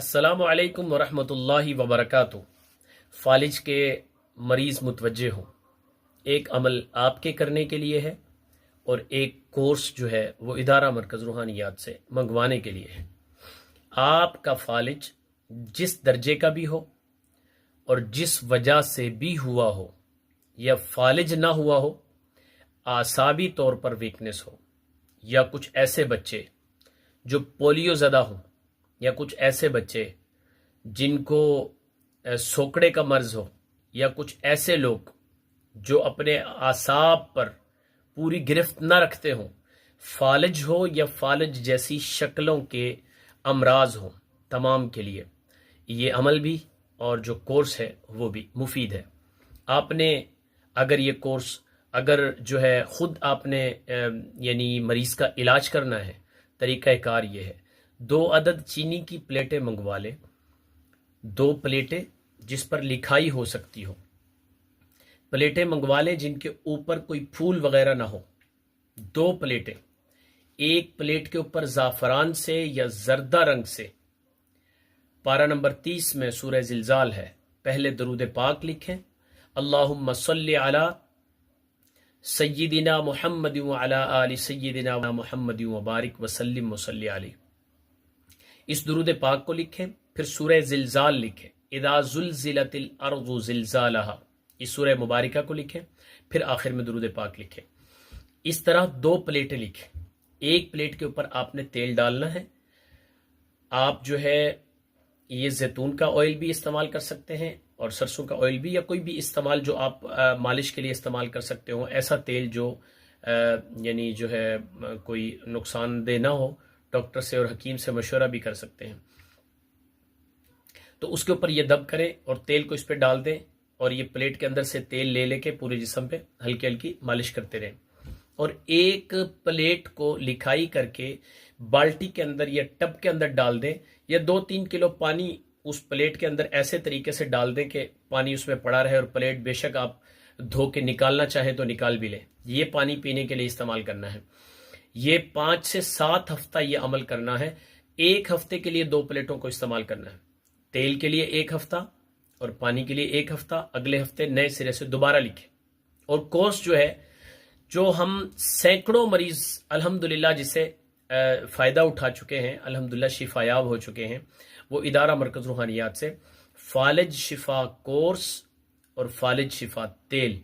السلام علیکم ورحمۃ اللہ وبرکاتہ۔ فالج کے مریض متوجہ ہوں، ایک عمل آپ کے کرنے کے لیے ہے اور ایک کورس جو ہے وہ ادارہ مرکز روحانیات سے منگوانے کے لیے ہے۔ آپ کا فالج جس درجے کا بھی ہو اور جس وجہ سے بھی ہوا ہو، یا فالج نہ ہوا ہو، اعصابی طور پر ویکنس ہو، یا کچھ ایسے بچے جو پولیو زدہ ہوں، یا کچھ ایسے بچے جن کو سوکڑے کا مرض ہو، یا کچھ ایسے لوگ جو اپنے اعصاب پر پوری گرفت نہ رکھتے ہوں، فالج ہو یا فالج جیسی شکلوں کے امراض ہوں، تمام کے لیے یہ عمل بھی اور جو کورس ہے وہ بھی مفید ہے۔ آپ نے اگر یہ کورس جو ہے خود آپ نے یعنی مریض کا علاج کرنا ہے، طریقہ کار یہ ہے: 2 عدد چینی کی پلیٹیں منگوا لیں، 2 پلیٹیں جس پر لکھائی ہو سکتی ہو، پلیٹیں منگوا لیں جن کے اوپر کوئی پھول وغیرہ نہ ہو، 2 پلیٹیں، ایک پلیٹ کے اوپر زعفران سے یا زردہ رنگ سے پارہ نمبر 30 میں سورہ زلزال ہے، پہلے درود پاک لکھیں: اللہم صلی علی سیدنا محمد وعلی آل سیدنا محمد وبارک وسلم وصلی علیہ۔ اس درود پاک کو لکھیں، پھر سورہ زلزال لکھیں: اذا زلزلت الارض زلزالہا، اس سورہ مبارکہ کو لکھیں، پھر آخر میں درود پاک لکھیں۔ اس طرح 2 پلیٹیں لکھیں، ایک پلیٹ کے اوپر آپ نے تیل ڈالنا ہے۔ آپ جو ہے یہ زیتون کا آئل بھی استعمال کر سکتے ہیں اور سرسوں کا آئل بھی، یا کوئی بھی استعمال جو آپ مالش کے لیے استعمال کر سکتے ہو، ایسا تیل جو یعنی جو ہے کوئی نقصان دہ نہ ہو، ڈاکٹر سے اور حکیم سے مشورہ بھی کر سکتے ہیں۔ تو اس کے اوپر یہ دب کریں اور تیل کو اس پہ ڈال دیں، اور یہ پلیٹ کے اندر سے تیل لے کے پورے جسم پہ ہلکی ہلکی مالش کرتے رہیں، اور ایک پلیٹ کو لکھائی کر کے بالٹی کے اندر یا ٹب کے اندر ڈال دیں، یا 2-3 کلو پانی اس پلیٹ کے اندر ایسے طریقے سے ڈال دیں کہ پانی اس میں پڑا رہے، اور پلیٹ بے شک آپ دھو کے نکالنا چاہیں تو نکال بھی لیں۔ یہ پانی پینے کے لیے استعمال کرنا ہے۔ یہ 5 سے 7 ہفتہ یہ عمل کرنا ہے۔ ایک ہفتے کے لیے 2 پلیٹوں کو استعمال کرنا ہے، تیل کے لیے 1 ہفتہ اور پانی کے لیے 1 ہفتہ۔ اگلے ہفتے نئے سرے سے دوبارہ لکھیں۔ اور کورس جو ہے، جو ہم سینکڑوں مریض الحمدللہ جسے فائدہ اٹھا چکے ہیں، الحمدللہ شفا یاب ہو چکے ہیں، وہ ادارہ مرکز روحانیات سے فالج شفا کورس اور فالج شفا تیل